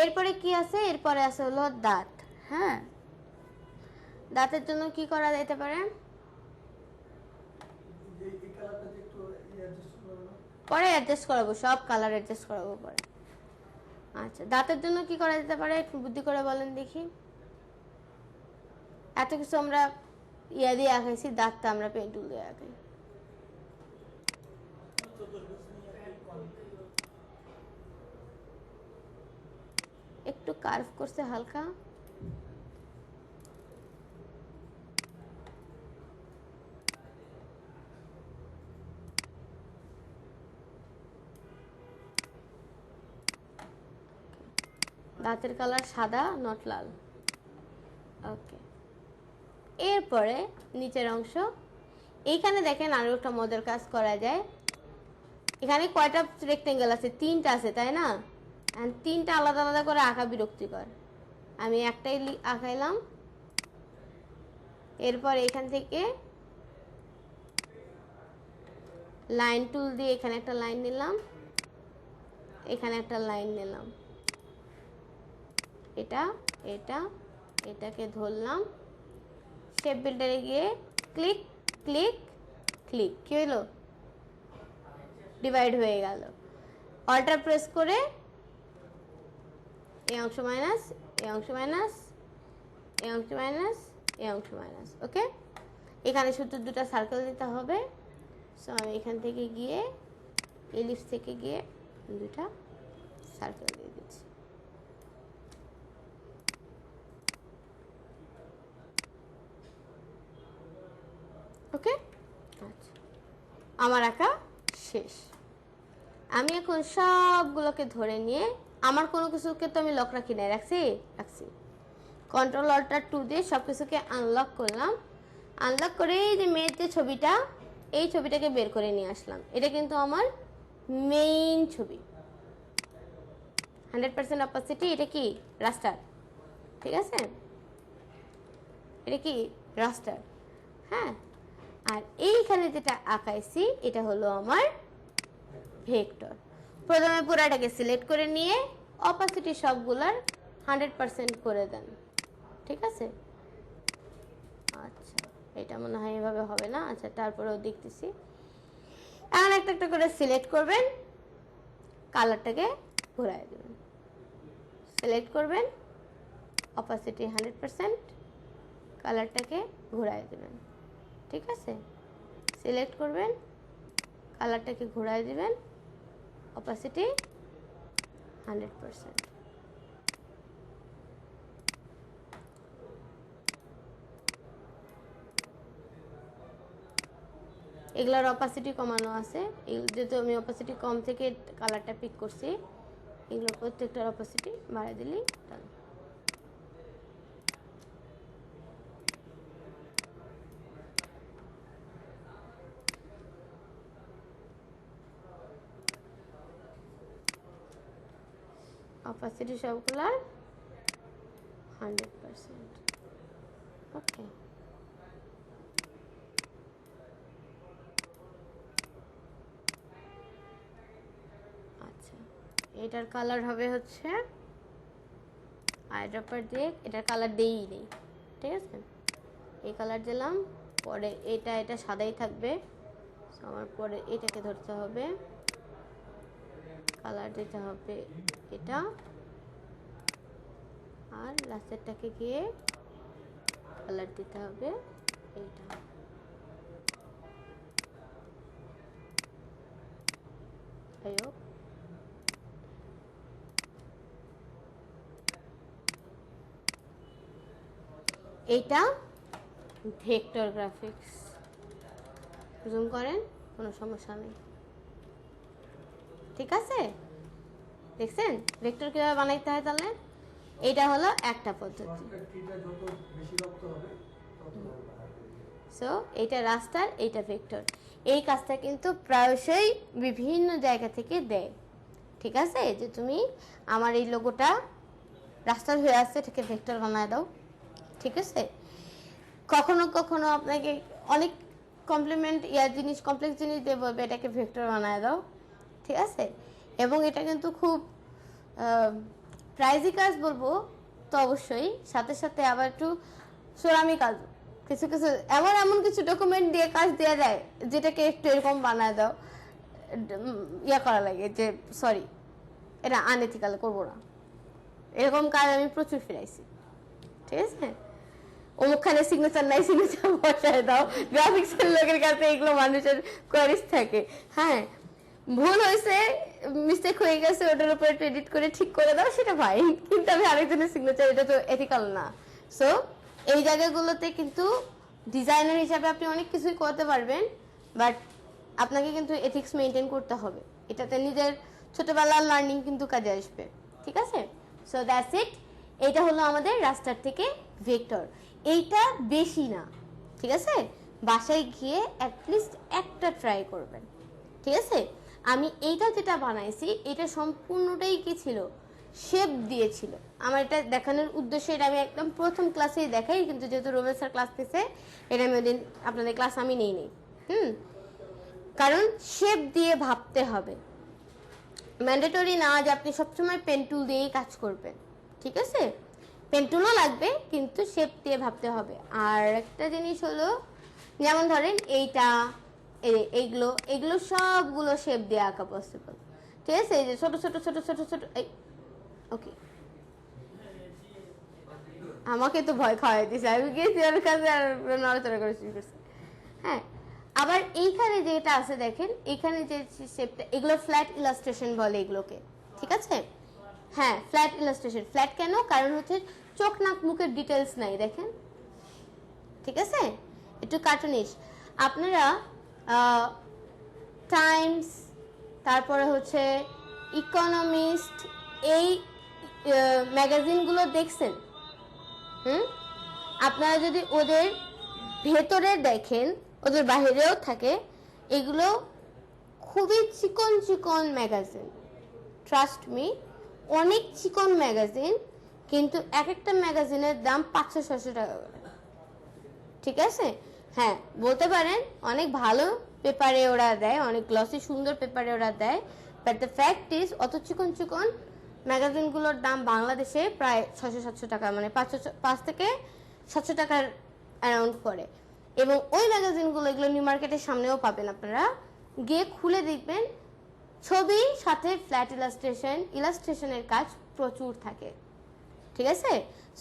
এরপরে কি আছে, এরপরে আছে হলো দাঁত। হ্যাঁ, দাঁতের জন্য কি করা যেতে পারে, পরে অ্যাডজাস্ট করাবো, সব কালার অ্যাডজাস্ট করাবো পরে। আচ্ছা, দাঁতের জন্য কি করা যেতে পারে, একটু বুদ্ধি করে বলেন দেখি। এত কিছু আমরা ইয়া দিয়ে আঁকাইছি, দাঁতটা আমরা পেন্টুল দিয়ে আঁকাই। একটু কার্ভ করছে হালকা। দাঁতের কালার সাদা, নট লাল। ওকে, এরপরে নিচের অংশ, এইখানে দেখেন আরো একটা মজার কাজ করা যায়। এখানে কয়টা রেক্টেঙ্গেল আছে, তিনটা আছে তাই না? তিনটা আলাদা আলাদা করে আঁকা বিরক্তিকর, আমি একটাই আঁকাইলাম। এরপর এখান থেকে লাইন টুল দিয়ে এখানে একটা লাইন নিলাম, এখানে একটা লাইন নিলাম, এটা এটা এটাকে ধরলাম, শেপ বিল্ডারে গিয়ে ক্লিক ক্লিক ক্লিক, কি হলো, ডিভাইড হয়ে গেল। অল্টার প্রেস করে এই অংশ মাইনাস, এই অংশ মাইনাস, এই অংশ মাইনাস, এই অংশ মাইনাস। ওকে, এখানে শুধু দুটা সার্কেল দিতে হবে। সো আমি এখান থেকে গিয়ে এলিপস থেকে গিয়ে দুটা সার্কেল দিয়ে দিচ্ছি। ওকে, আচ্ছা, আমার আঁকা শেষ। আমি এখন সবগুলোকে ধরে নিয়ে, আমার কোনো কিছুকে তো আমি লক রাখি নাই, রাখছি, কন্ট্রোল অল্টার 2 দিয়ে সব কিছুকে আনলক করলাম। আনলক করে এই যে মেয়ের যে ছবিটা, এই ছবিটাকে বের করে নিয়ে আসলাম। এটা কিন্তু আমার মেইন ছবি, 100% অপাসিটি। এটা কি রাস্টার, ঠিক আছে, এটা কি রাস্টার, হ্যাঁ। আর এইখানে যেটা আঁকাইছি এটা হলো আমার ভেক্টর। প্রথমে পুরাটাকে সিলেক্ট করে নিয়ে অপাসিটি সবগুলার 100% করে দেন, ঠিক আছে। আচ্ছা, এটা মনে হয় এভাবে হবে না। আচ্ছা, তারপরেও দেখতেছি। এখন একটা একটা করে সিলেক্ট করবেন, কালারটাকে ঘুরাই দেবেন, সিলেক্ট করবেন, অপাসিটি 100%, কালারটাকে ঘুরাই দেবেন, ঠিক আছে। সিলেক্ট করবেন, কালারটাকে ঘুরাই দিবেন, অপাসিটি 100%। এগুলার অপাসিটি কমানো আছে, যেহেতু আমি অপাসিটি কম থেকে কালারটা পিক করছি, এগুলো প্রত্যেকটার অপাসিটি বাড়াই দিলেই ডান। অপাসিটি সবগুলার 100%। ওকে, আচ্ছা, এটার কালার হবে হচ্ছে আইড্রপার দিয়ে, এটার কালার দেই নেই, ঠিক আছে। এই কালার দিলাম, পরে এটা সাদাই থাকবে। আমার পরে এটাকে ধরতে হবে, কালার দিতে হবে এটা, আর লাস্টেরটাকে গিয়ে কালার দিতে হবে এইটা। এটা ভেক্টর গ্রাফিক্স, জুম করেন, কোনো সমস্যা নেই, ঠিক আছে? দেখছেন ভেক্টর কিভাবে বানাইতে হয়? তাহলে এটা হলো একটা পদ্ধতি। সো এটা রাস্টার, এটা ভেক্টর। এই কাজটা কিন্তু প্রায়শই বিভিন্ন জায়গা থেকে দেয়, ঠিক আছে? যে তুমি আমার এই লোগোটা রাস্টার হয়ে আসছে, এটাকে ভেক্টর বানায় দাও, ঠিক আছে? কখনো কখনো আপনাকে অনেক কমপ্লেক্স জিনিস দিয়ে বলবে এটাকে ভেক্টর বানায় দাও, ঠিক আছে? এবং এটা কিন্তু খুব প্রাইজি কাজ বলবো তো অবশ্যই, সাথে সাথে আবার একটু সোরামি কাজ, কিছু কিছু এমন কিছু ডকুমেন্ট দিয়ে কাজ দেওয়া যায় যেটাকে একটু এরকম বানায় দাও, ইয়া করা লাগে যে সরি এটা আনএথিক্যাল, করবো না, এরকম কাজ আমি প্রচুর ফিরাইছি, ঠিক আছে? অমুকখানে সিগনেচার নাই, সিগনেচার বসায় দাও, গ্রাফিক্সের লোকের কাছে এগুলো মানুষের কোয়ারিজ থাকে। হ্যাঁ, ভুল হয়েছে, মিস্টেক হয়ে গেছে, ওটার উপরে এডিট করে ঠিক করে দাও, সেটা ভাই, কিন্তু আমি আরেকজনের সিগনেচার, এটা তো এথিক্যাল না। সো এই জায়গাগুলোতে কিন্তু ডিজাইনার হিসাবে আপনি অনেক কিছুই করতে পারবেন, বাট আপনাকে কিন্তু এথিক্স মেনটেন করতে হবে, এটাতে নিজের ছোটবেলার লার্নিং কিন্তু কাজে আসবে, ঠিক আছে? So that's it. এটা হলো আমাদের রাস্টার থেকে ভেক্টর। এইটা বেশি না, ঠিক আছে? বাসায় গিয়ে অ্যাটলিস্ট একটা ট্রাই করবেন, ঠিক আছে? আমি এইটা যেটা বানাইছি এটা সম্পূর্ণটাই কি ছিল, শেপ দিয়েছিল। আমার এটা দেখানোর উদ্দেশ্যে এটা আমি একদম প্রথম ক্লাসেই দেখাই, কিন্তু যেহেতু রোবেল স্যার ক্লাস নিছে, এটা আমি ওদিন আপনাদের ক্লাস আমি নেই কারণ শেপ দিয়ে ভাবতে হবে, ম্যান্ডেটরি না যে আপনি সবসময় পেন টুল দিয়েই কাজ করবেন, ঠিক আছে? পেন টুলও লাগবে, কিন্তু শেপ দিয়ে ভাবতে হবে। আর একটা জিনিস হলো, যেমন ধরেন এইটা, এইগুলো সবগুলো শেপ দিয়ে আঁকা পসিবল, ঠিক আছে? এই যে ছোট ছোট ছোট ছোট ছোট, ওকে, আমাকে তো ভয় খাওয়াই দিছে, আমি গিয়েছি ওর কাছে আর নড়াচড়া করে শুরু করছি। হ্যাঁ, আবার এইখানে যেটা আছে দেখেন, এখানে যে শেপটা, এগুলো ফ্ল্যাট ইলাস্ট্রেশন বলে এগুলোকে, ঠিক আছে? হ্যাঁ, ফ্ল্যাট ইলাস্ট্রেশন। ফ্ল্যাট কেন? কারণ হচ্ছে চোখ নাক মুখের ডিটেলস নাই, দেখেন, ঠিক আছে? একটু কার্টুনিশ। আপনারা টাইমস, তারপরে হচ্ছে ইকোনমিস্ট, এই ম্যাগাজিনগুলো দেখছেন? আপনারা যদি ওদের ভেতরে দেখেন, ওদের বাহিরেও থাকে, এগুলো খুবই চিকন চিকন ম্যাগাজিন, ট্রাস্ট মি, অনেক চিকন ম্যাগাজিন, কিন্তু এক একটা ম্যাগাজিনের দাম 500-600 টাকা করে, ঠিক আছে? হ্যাঁ, বলতে পারেন অনেক ভালো পেপারে ওরা দেয়, অনেক গ্লসি সুন্দর পেপারে ওরা দেয়, বাট দ্য ফ্যাক্ট ইজ অত চিকন চিকন ম্যাগাজিনগুলোর দাম বাংলাদেশে প্রায় 600-700 টাকা, মানে 5 থেকে 700 টাকার অ্যারাউন্ড করে। এবং ওই ম্যাগাজিনগুলো, এগুলো নিউ মার্কেটের সামনেও পাবেন, আপনারা গিয়ে খুলে দেখবেন, ছবি সাথে ফ্ল্যাট ইলাস্ট্রেশনের কাজ প্রচুর থাকে, ঠিক আছে?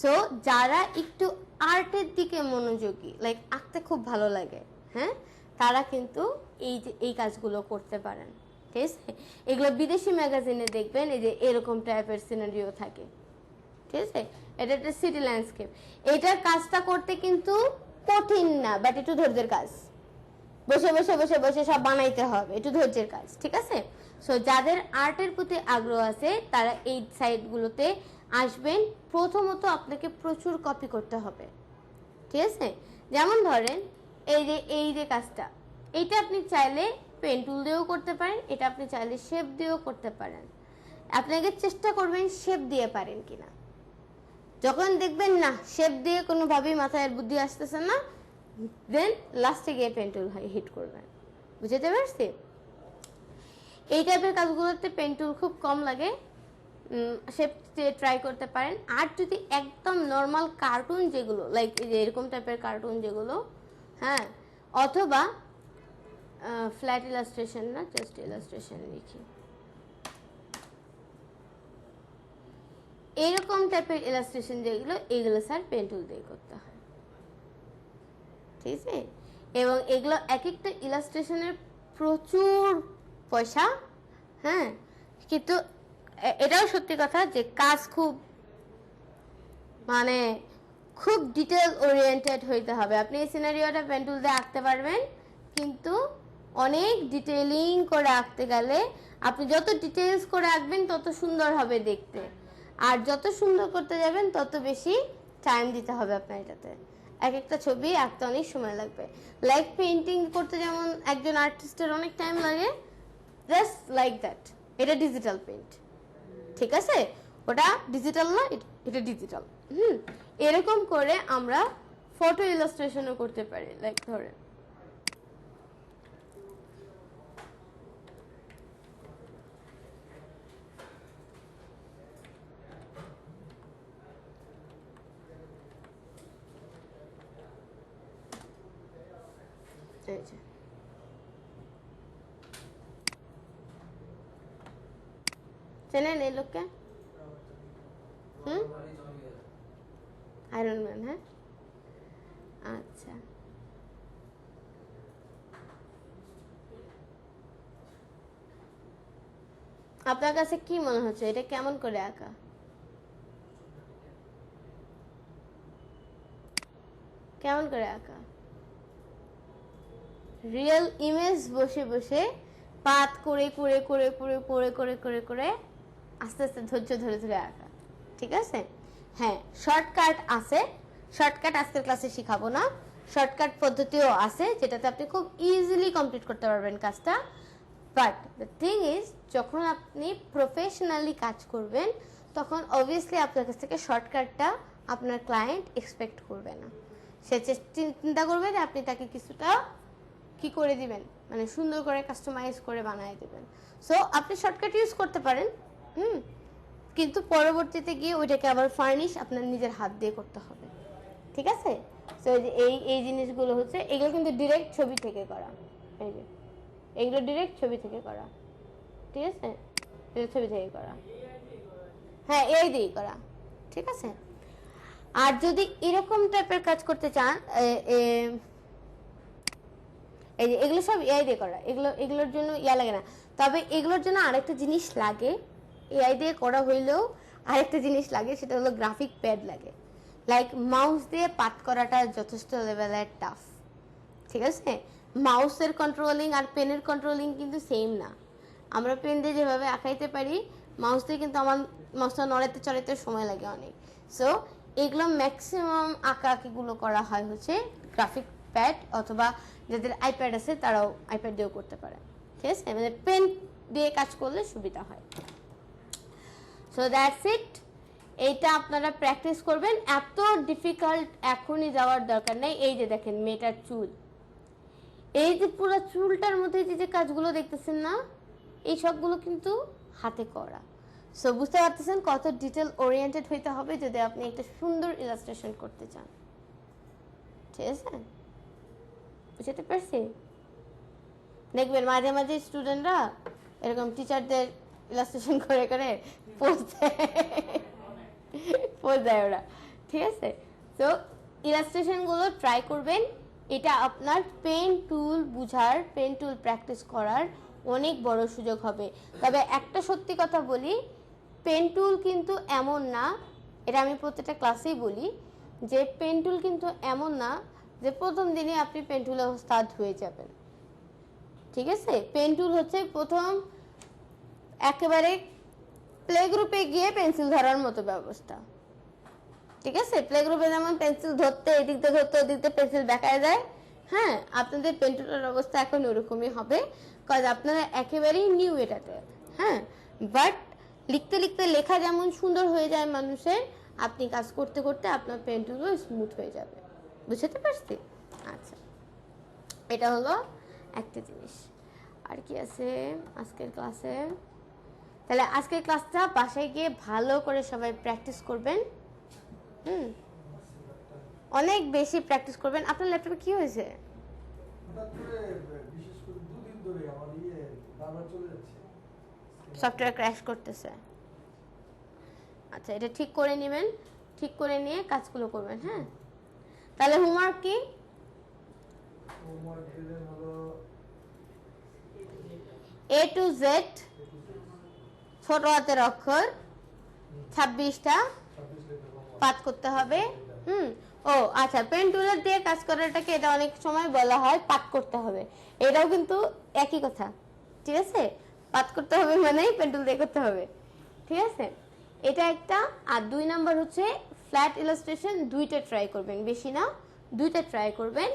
সো যারা একটু আর্টের দিকে মনোযোগী, লাইক আঁকতে খুব ভালো লাগে, হ্যাঁ, তারা কিন্তু এই কাজগুলো করতে পারেন, ঠিক আছে? এগুলো বিদেশি ম্যাগাজিনে দেখবেন, এই যে এরকম টাইপের সিনারিও থাকে, ঠিক আছে? এটা একটা সিটি ল্যান্ডস্কেপ। এটার কাজটা করতে কিন্তু কঠিন না, বাট একটু ধৈর্যের কাজ, বসে বসে বসে বসে সব বানাইতে হবে, একটু ধৈর্যের কাজ, ঠিক আছে? সো যাদের আর্টের প্রতি আগ্রহ আছে তারা এই সাইটগুলোতে আসবেন। প্রথমত আপনাকে প্রচুর কপি করতে হবে, ঠিক আছে? যেমন ধরেন এই যে কাজটা, এইটা আপনি চাইলে পেন টুল দিয়েও করতে পারেন, এটা আপনি চাইলে শেপ দিয়েও করতে পারেন। আপনাকে চেষ্টা করবেন শেপ দিয়ে পারেন কিনা। যখন দেখবেন না শেপ দিয়ে কোনোভাবেই মাথায় বুদ্ধি আসতেছে না, দেন লাস্টে গিয়ে পেন টুল হিট করবেন, বুঝতে পারছি? এই টাইপের কাজগুলোতে পেন টুল খুব কম লাগে, শেপ দিয়ে ট্রাই করতে পারেন। আর যদি একদম নর্মাল কার্টুন যেগুলো, লাইক এই যে এরকম টাইপের কার্টুন যেগুলো, হ্যাঁ, অথবা ফ্ল্যাট ইলাস্ট্রেশন না, জাস্ট ইলাস্ট্রেশন লিখি, এইরকম টাইপের ইলাস্ট্রেশন যেগুলো, এগুলো স্যার পেন টুল দিয়ে করতে হয়, ঠিক আছে? এবং এগুলো এক একটা ইলাস্ট্রেশনের প্রচুর পয়সা, হ্যাঁ, কিন্তু এটাও সত্যি কথা যে কাজ খুব মানে খুব ডিটেল ওরিয়েন্টেড হইতে হবে। আপনি এই সিনারিওটা পেন টুল দিয়ে আঁকতে পারবেন, কিন্তু অনেক ডিটেইলিং করে আঁকতে গেলে আপনি যত ডিটেইলস করে আঁকবেন তত সুন্দর হবে দেখতে, আর যত সুন্দর করতে যাবেন তত বেশি টাইম দিতে হবে আপনার এটাতে। এক একটা ছবি আঁকতে অনেক সময় লাগবে। লাইক পেইন্টিং করতে যেমন একজন আর্টিস্টের অনেক টাইম লাগে, জাস্ট লাইক দ্যাট এটা ডিজিটাল পেইন্ট, ঠিক আছে? ওটা ডিজিটাল না, এটা ডিজিটাল। এরকম করে আমরা ফটো ইলাস্ট্রেশনও করতে পারি। লাইক ধরেন চেনেন এই লোককে? Iron man. হ্যাঁ, আচ্ছা, আপনার কাছে কি মনে হচ্ছে এটা কেমন করে আঁকা? কেমন করে আঁকা? রিয়েল ইমেজ বসে বসে পাত করে করে করে করে করে করে করে করে আস্তে আস্তে ধৈর্য ধরে ধরে আঁকা, ঠিক আছে? হ্যাঁ, শর্টকাট আছে, শর্টকাট আজকের ক্লাসে শিখাবো না। শর্টকাট পদ্ধতিও আছে যেটাতে আপনি খুব ইজিলি কমপ্লিট করতে পারবেন কাজটা। বাট দ্য থিং ইজ, যখন আপনি প্রফেশনালি কাজ করবেন তখন অবভিয়াসলি আপনার কাছ থেকে শর্টকাটটা আপনার ক্লায়েন্ট এক্সপেক্ট করবে না। সে চিন্তা করবে যে আপনি তাকে কিছুটা কি করে দিবেন, মানে সুন্দর করে কাস্টমাইজ করে বানিয়ে দিবেন। সো আপনি শর্টকাট ইউজ করতে পারেন, কিন্তু পরবর্তীতে গিয়ে ওইটাকে আবার ফার্নিশ আপনার নিজের হাত দিয়ে করতে হবে, ঠিক আছে? সো এই জিনিসগুলো হচ্ছে, এগুলো কিন্তু ডিরেক্ট ছবি থেকে করা। এই যে এগুলো ডিরেক্ট ছবি থেকে করা, ঠিক আছে? ছবি থেকে করা, হ্যাঁ, এই দিয়েই করা, ঠিক আছে? আর যদি এরকম টাইপের কাজ করতে চান, এই যে এগুলো সব এআই দিয়ে করা, এগুলোর জন্য লাগে না। তবে এগুলোর জন্য আরেকটা জিনিস লাগে, এআই দিয়ে করা হইলেও আরেকটা জিনিস লাগে, সেটা হলো গ্রাফিক প্যাড লাগে। লাইক মাউস দিয়ে পাত করাটা যথেষ্ট লেভেলের টাফ, ঠিক আছে? মাউসের কন্ট্রোলিং আর পেনের কন্ট্রোলিং কিন্তু সেম না। আমরা পেন দিয়ে যেভাবে আঁকাইতে পারি, মাউস দিয়ে কিন্তু আমার মাউসটা নড়াতে চড়াতে সময় লাগে অনেক। সো এগুলো ম্যাক্সিমাম আঁকাআঁকিগুলো করা হয় হচ্ছে গ্রাফিক প্যাড, অথবা যাদের আইপ্যাড আছে তারাও আইপ্যাড দিয়েও করতে পারে, ঠিক আছে? মানে পেন দিয়ে কাজ করলে সুবিধা হয়। So that's it. এইটা আপনারা প্র্যাকটিস করবেন, এত ডিফিকাল্ট এখনই যাওয়ার দরকার নেই। এই যে দেখেন মেয়েটার চুল, এই যে পুরো চুলটার মধ্যে যে কাজগুলো দেখতেছেন না, এই সবগুলো কিন্তু হাতে করা। সো বুঝতে পারতেছেন কত ডিটেল ওরিয়েন্টেড হইতে হবে যদি আপনি একটা সুন্দর ইলাস্ট্রেশন করতে চান, ঠিক আছে? বুঝতে পারছি? দেখবেন মাঝে মাঝে স্টুডেন্টরা এরকম টিচারদের ইলাস্ট্রেশন করে করে পোজ দেয় ওরা, ঠিক আছে? তো ইলাস্ট্রেশনগুলো ট্রাই করবেন। এটা আপনার পেন টুল বুঝার, পেন টুল প্র্যাকটিস করার অনেক বড় সুযোগ হবে। তবে একটা সত্যি কথা বলি, পেন টুল কিন্তু এমন না, এটা আমি প্রত্যেকটা ক্লাসেই বলি, যে পেন টুল কিন্তু এমন না যে প্রথম দিনে আপনি পেন টুলে ওস্তাদ হয়ে যাবেন, ঠিক আছে? পেন টুল হচ্ছে প্রথম একেবারে প্লে গ্রুপে গিয়ে পেন্সিল ধরার মতো ব্যবস্থা, ঠিক আছে? প্লে গ্রুপে যেমন পেন্সিল ধরতে এদিক দিয়ে ধরতে ওদিক দিয়ে পেন্সিল বেঁকায় যায়, হ্যাঁ, আপনাদের পেন টুলের অবস্থা এখন ওরকমই হবে, কারণ আপনারা একেবারেই নিউ এটাতে। হ্যাঁ, বাট লিখতে লিখতে লেখা যেমন সুন্দর হয়ে যায় মানুষের, আপনি কাজ করতে করতে আপনার পেন টুলও স্মুথ হয়ে যাবে। বুঝতে পারছি? আচ্ছা, এটা হলো একটা জিনিস। আর কি আছে আজকের ক্লাসে? তাহলে আজকের ক্লাসটা বাসায় গিয়ে ভালো করে সবাই প্র্যাকটিস করবেন, অনেক বেশি প্র্যাকটিস করবেন। আপনার ল্যাপটপে কি হয়েছে? সফটওয়্যার ক্র্যাশ করতেছে। আচ্ছা, এটা ঠিক করে নেবেন, ঠিক করে নিয়ে কাজগুলো করবেন। হ্যাঁ, তাহলে হোমওয়ার্ক কি? A to Z ছোট হাতের অক্ষর 26টা পাত করতে হবে। ও আচ্ছা, পেন টুলের দিয়ে কাজ করাটাকে এটা অনেক সময় বলা হয় পাত করতে হবে, এটাও কিন্তু একই কথা, ঠিক আছে? পাত করতে হবে মানে পেন টুল দিয়ে করতে হবে, ঠিক আছে? এটা একটা। আর 2 নাম্বার হচ্ছে ফ্ল্যাট ইলাস্ট্রেশন, দুইটা ট্রাই করবেন, বেশি না, দুইটা ট্রাই করবেন।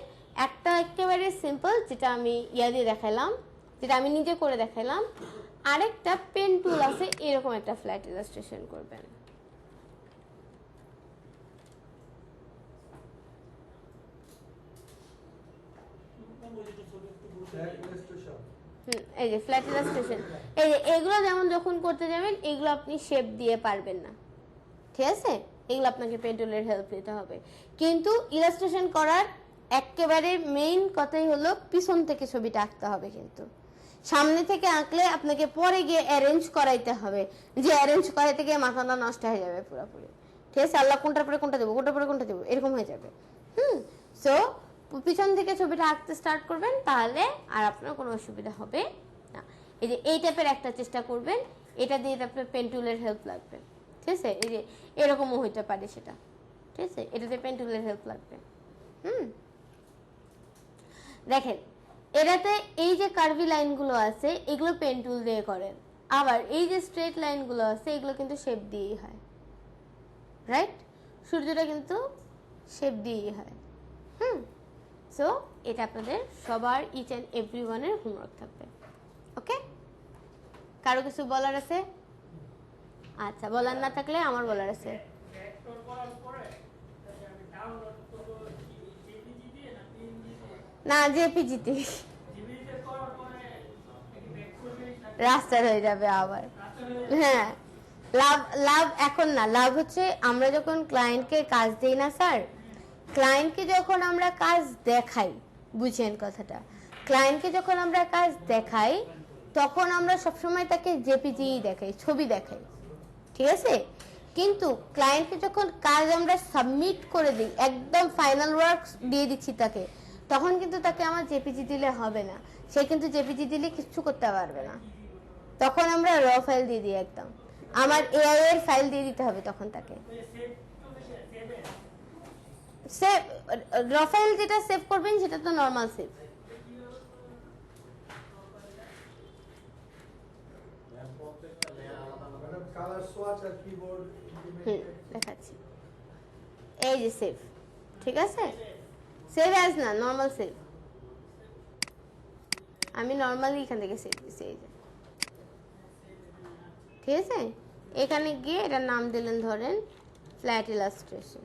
একটা একেবারে সিম্পল, যেটা আমি দিয়ে দেখালাম, যেটা আমি নিজে করে দেখালাম। আরেকটা পেন টুল আছে, এরকম একটা ফ্ল্যাট ইলাস্ট্রেশন করবেন। এই যে ফ্ল্যাট ইলাস্ট্রেশন, এই যে এগুলো যেমন যখন করতে যাবেন এগুলো আপনি শেপ দিয়ে পারবেন না, ঠিক আছে? এগুলো আপনাকে পেন টুলের হেল্প নিতে হবে। কিন্তু ইলাস্ট্রেশন করার একেবারে মেইন কথাই হলো পিছন থেকে ছবিটা আঁকতে হবে, কিন্তু সামনে থেকে আঁকলে আপনাকে পরে গিয়ে অ্যারেঞ্জ করাইতে হবে, যে অ্যারেঞ্জ করাইতে গিয়ে মাথাটা নষ্ট হয়ে যাবে পুরোপুরি, ঠিক আছে? আল্লাহ কোনটার পরে কোনটা দেবো, কোনটার পরে কোনটা দেবো, এরকম হয়ে যাবে। সো পিছন থেকে ছবিটা আঁকতে স্টার্ট করবেন, তাহলে আর আপনার কোনো অসুবিধা হবে না। এই যে এই টাইপের একটা চেষ্টা করবেন, এটা দিয়ে আপনার পেন টুলের হেল্প লাগবে, ঠিক আছে? এই যে এরকমও হইতে পারে সেটা, ঠিক আছে? এটাতে পেন টুলের হেল্প লাগবে। দেখেন, এটাতে এই যে কার্ভি লাইনগুলো আছে এগুলো পেন টুল দিয়ে করেন, আবার এই যে স্ট্রেট লাইনগুলো আছে এগুলো কিন্তু শেপ দিয়েই হয়, রাইট? সূর্যটা কিন্তু শেপ দিয়েই হয়। সো এটা আপনাদের সবার ইচ অ্যান্ড এভরি ওয়ানের হোমওয়ার্ক থাকবে, ওকে? কারো কিছু বলার আছে? আচ্ছা, বলার না থাকলে আমার বলার আছে। না, জেপিজিতে রাস্তার হয়ে যাবে আবার। হ্যাঁ, লাভ লাভ এখন না, লাভ হচ্ছে আমরা যখন ক্লায়েন্টকে কাজ দিই না স্যার, ক্লায়েন্টকে যখন আমরা কাজ দেখাই, বুঝেন কথাটা, ক্লায়েন্টকে যখন আমরা কাজ দেখাই তখন আমরা সবসময় তাকে জেপিজি দেখাই, ছবি দেখাই, ঠিক আছে? কিন্তু ক্লায়েন্টকে যখন কাজ আমরা সাবমিট করে দিই, একদম ফাইনাল ওয়ার্ক দিয়ে দিচ্ছি তাকে, তখন কিন্তু তাকে আমার জেপিজি দিলে হবে না, সে কিন্তু জেপিজি দিলে কিছু করতে পারবে না। তখন আমরা র ফাইল দিয়ে দিই, একদম আমার এআই এর ফাইল দিয়ে দিতে হবে তখন তাকে। সেভ র ফাইল যেটা সেভ করবেন সেটা তো নরমাল সেভ। দেখাচ্ছি, এই যে সেভ, ঠিক আছে? সেভ অ্যাজ না, নরমাল সেভ। আমি নরমালি এখান থেকে সেভ দিচ্ছি, এই যে, ঠিক আছে? এখানে গিয়ে এটার নাম দিলেন ধরেন ফ্ল্যাট ইলাস্ট্রেশন,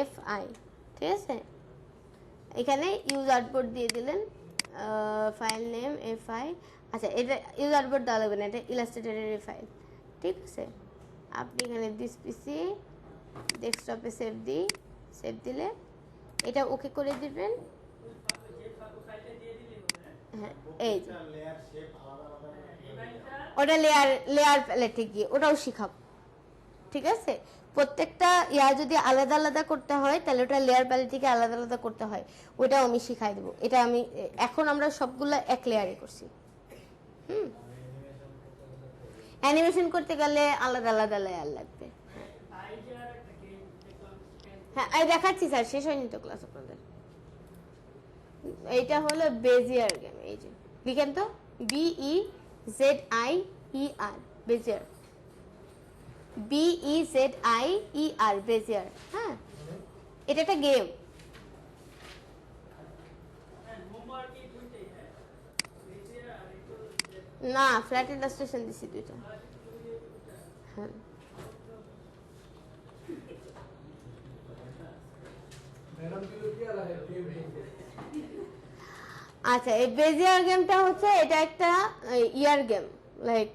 FI, ঠিক আছে? এখানে ইউজ আর্টবোর্ড দিয়ে দিলেন, ফাইল নেম FI। আচ্ছা, এটা ইউজ আর্টবোর্ড দেওয়া লাগবে না, এটা ইলাস্ট্রেটরের ফাইল, ঠিক আছে? আপনি এখানে দিস পিসি ডেস্কটপে সেভ দিলে এটা ওকে করে দিবেন। হ্যাঁ, এই যে ওটা লেয়ার প্যালেটে গিয়ে ওটাও শিখাবো, ঠিক আছে? প্রত্যেকটা যদি আলাদা আলাদা করতে হয় তাহলে ওটা লেয়ার প্যালেট থেকে আলাদা আলাদা করতে হয়, ওটাও আমি শিখাই দেবো। এটা আমি এখন আমরা সবগুলো এক লেয়ারে করছি। অ্যানিমেশন করতে গেলে আলাদা আলাদা লেয়ার লাগবে। হ্যাঁ, এই দেখাচ্ছি স্যার, শেষ হয়নি তো ক্লাস আপনাদের। এইটা হলো বেজিয়ার গেম, এই যে লিখেন তো, BEZIER, বেজিয়ার, BEZIER, বেজিয়ার। হ্যাঁ, এটা একটা গেম। না, ফ্ল্যাট ইলাস্ট্রেশন দিছি দুইটা। হ্যাঁ, আচ্ছা, এই বেজিয়ার গেমটা হচ্ছে, এটা একটা ইয়ার গেম, লাইক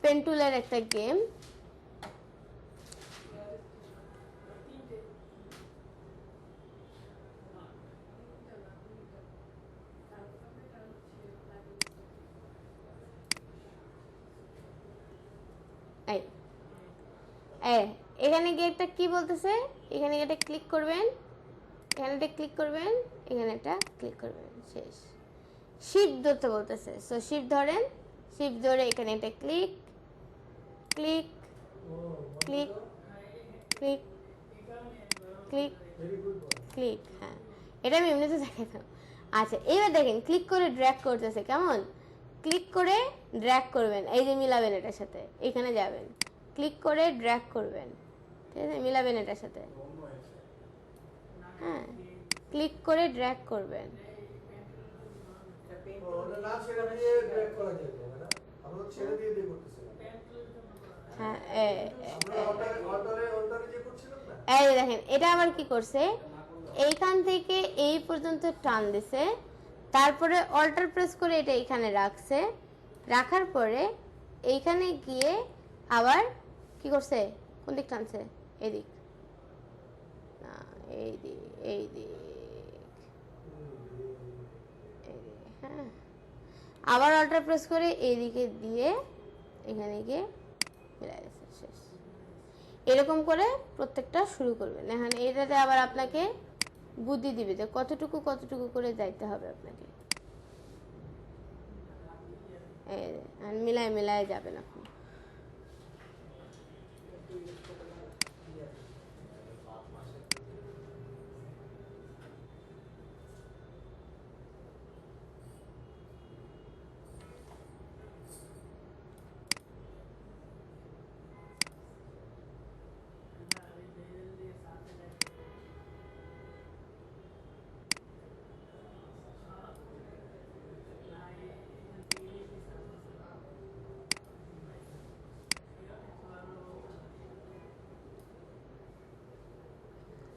পেন্টুলের একটা গেম। এখানে গিয়ে একটা কি বলতেছে, এখানে এটা ক্লিক করবেন, এখানে এটা ক্লিক করবেন, এখানে এটা ক্লিক করবেন, শেষ। শিফট ধরতে বলতেছে, সো শিফট ধরেন, শিফট ধরে এখানে এটা click, click click click click click. হ্যাঁ, এটা আমি এমনিতে দেখাতাম। আচ্ছা, এবার দেখেন ক্লিক করে ড্র্যাগ করতেছে, কেমন? ক্লিক করে ড্র্যাগ করবেন, এই যে মিলাবেন এটার সাথে, এখানে যাবেন, ক্লিক করে ড্র্যাগ করবেন, ঠিক আছে, মিলাবেন এটার সাথে। হ্যাঁ, ক্লিক করে ড্র্যাগ করবেন। হ্যাঁ, এই দেখেন এটা আবার কি করছে, এইখান থেকে এই পর্যন্ত টান দিছে, তারপরে অল্টার প্রেস করে এটা এখানে রাখছে, রাখার পরে এইখানে গিয়ে আবার কি করছে, কোন দিক টানছে, এদিক না, এই দিক, এই দিক, হ্যাঁ, আবার অল্টার প্রেস করে এইদিকে দিয়ে এখানে গিয়ে মিলাই দিচ্ছে, শেষ। এরকম করে প্রত্যেকটা শুরু করবেন। এখন এটাতে আবার আপনাকে বুদ্ধি দিবে যে কতটুকু কতটুকু করে যাইতে হবে আপনাকে, মিলায় মিলায় যাবেন আপনি।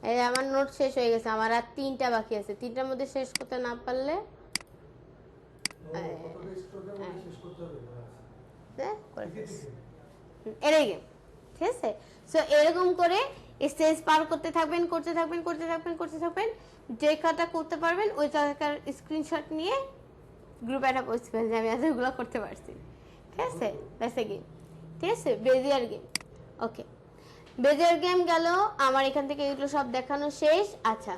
এই আমার নোট শেষ হয়ে গেছে, আমার আর 3টা বাকি আছে, 3টার মধ্যে শেষ করতে না পারলে এটাই গেম, ঠিক আছে। সো এরকম করে স্টেজ পার করতে থাকবেন, করতে থাকবেন, করতে থাকবেন, করতে থাকবেন, যে কাটা করতে পারবেন ওই জায়গার স্ক্রিনশট নিয়ে গ্রুপে একটা বসবেন যে আমি এতগুলো করতে পারছি, ঠিক আছে। ব্যাসে গেম, ঠিক আছে, বেজিয়ার গেম। ওকে, বেজিয়ার গেম গেল আমার, এখান থেকে এগুলো সব দেখানো শেষ। আচ্ছা,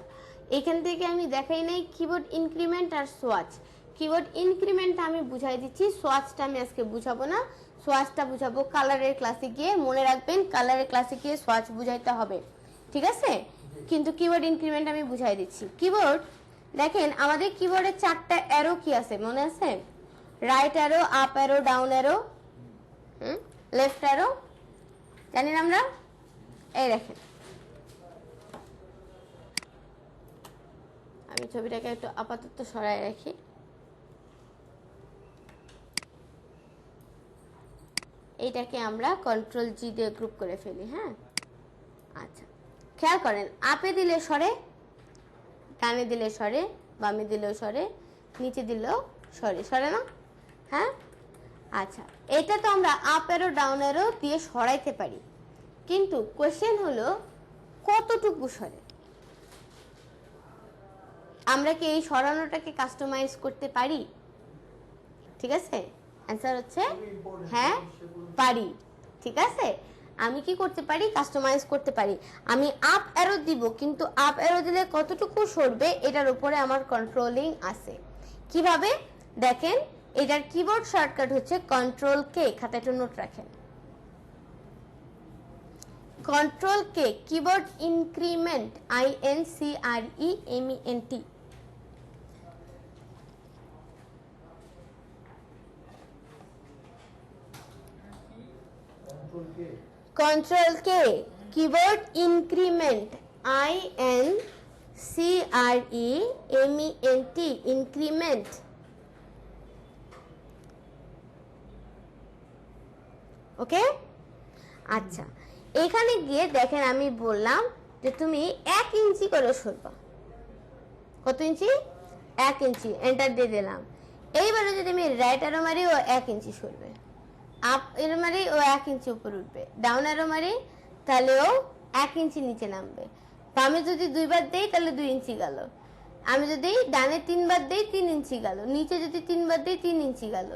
এখান থেকে আমি দেখাই নাই কিবোর্ড ইনক্রিমেন্ট আর সোয়াচ। কিবোর্ড ইনক্রিমেন্ট আমি বুঝাই দিচ্ছি, সোয়াচটা আমি আজকে বুঝাবো না, সোয়াচটা বুঝাবো কালারের ক্লাসে গিয়ে। মনে রাখবেন কালারের ক্লাসে গিয়ে সোয়াচ বুঝাইতে হবে, ঠিক আছে। কিন্তু কিবোর্ড ইনক্রিমেন্ট আমি বুঝাই দিচ্ছি। কিবোর্ড দেখেন, আমাদের কিবোর্ডে 4টা অ্যারো কি আছে মনে আছে? Right arrow, up arrow, down arrow, left arrow, জানি না আমরা? এই দেখেন, আমি ছবিটাকে একটু আপাতত সরাই রাখি। এইটাকে আমরা কন্ট্রোল জি দিয়ে গ্রুপ করে ফেলি। হ্যাঁ, আচ্ছা, খেয়াল করেন, আপে দিলে সরে, ডানে দিলে সরে, বামে দিলেও সরে, নিচে দিলেও সরে, সরে না? হ্যাঁ, আচ্ছা, এটা তো আমরা আপ অ্যারো ডাউন অ্যারো দিয়ে সরাইতে পারি, কিন্তু কোশ্চেন হলো কতটুকু সরে। আমরা কি এই সরানোটাকে কাস্টমাইজ করতে পারি? ঠিক আছে, অ্যান্সার হচ্ছে হ্যাঁ পারি। ঠিক আছে, আমি কি করতে পারি? কাস্টমাইজ করতে পারি। আমি আপ অ্যারো দিব, কিন্তু আপ অ্যারো দিলে কতটুকু সরবে এটার উপরে আমার কন্ট্রোলিং আছে। কিভাবে দেখেন, এটার কিবোর্ড শর্টকাট হচ্ছে কন্ট্রোল কে, খাতায় একটু নোট রাখেন। Control K, keyboard increment, INCREMENT। Control K, keyboard increment, INCREMENT, increment. ওকে, আচ্ছা, এখানে গিয়ে দেখেন আমি বললাম যে তুমি 1 ইঞ্চি করে সরবা। কত ইঞ্চি? 1 ইঞ্চি। এন্টার দিয়ে দিলাম। এইবারে যদি আমি রাইট অ্যারো মারি, ও 1 ইঞ্চি সরবে। আপ অ্যারো মারি, ও 1 ইঞ্চি উপরে উঠবে। ডাউন অ্যারো মারি, তাহলে ও 1 ইঞ্চি নিচে নামবে। বামে যদি 2 বার দেই তাহলে 2 ইঞ্চি গেল। আমি যদি ডানে 3 বার দেই 3 ইঞ্চি গেল। নিচে যদি 3 বার দেই 3 ইঞ্চি গেল।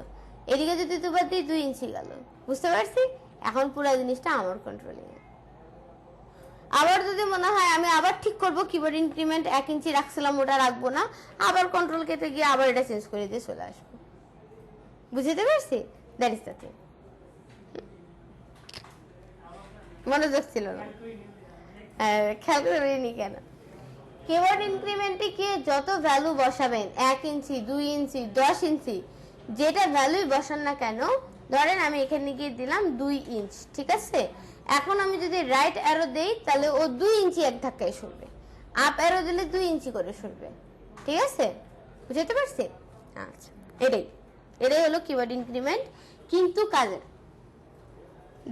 এদিকে যদি 2 বার দেই 2 ইঞ্চি গেল। বুঝতে পারছি? এখন পুরো জিনিসটা আমার কন্ট্রোলিং এ। আবার যদি মনে হয় আমি আবার ঠিক করব, কিবোর্ড ইনক্রিমেন্ট 1 ইঞ্চি রাখছিলাম, ওটা রাখবো না, আবার কন্ট্রোল কেতে গিয়ে আবার এটা চেঞ্জ করে দিয়ে চলে আসবো। বুঝতে পারছি? That is the thing. মনোযোগ ছিল না, খেয়াল করিনি কেন। কিওয়ার্ড ইনক্রিমেন্টে কি যত ভ্যালু বসাবেন 1 ইঞ্চি 2 ইঞ্চি 10 ইঞ্চি যেটা ভ্যালুই বসান না কেন, ধরেন আমি এখানে গিয়ে দিলাম 2 ইঞ্চ, ঠিক আছে। এখন আমি যদি রাইট অ্যারো দেই তাহলে ও 2 ইঞ্চি এক ধাক্কায় সরবে, আপ অ্যারো দিলে 2 ইঞ্চি করে সরবে, ঠিক আছে, বুঝতে পারছি? আচ্ছা, এটাই হলো কিওয়ার্ড ইনক্রিমেন্ট, কিন্তু কাজের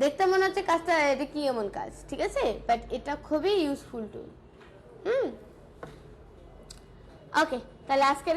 দেখতে মনে হচ্ছে কাজটা এটা কি এমন কাজ, ঠিক আছে, বাট এটা খুবই ইউজফুল টুল। ওকে, তাহলে আজকের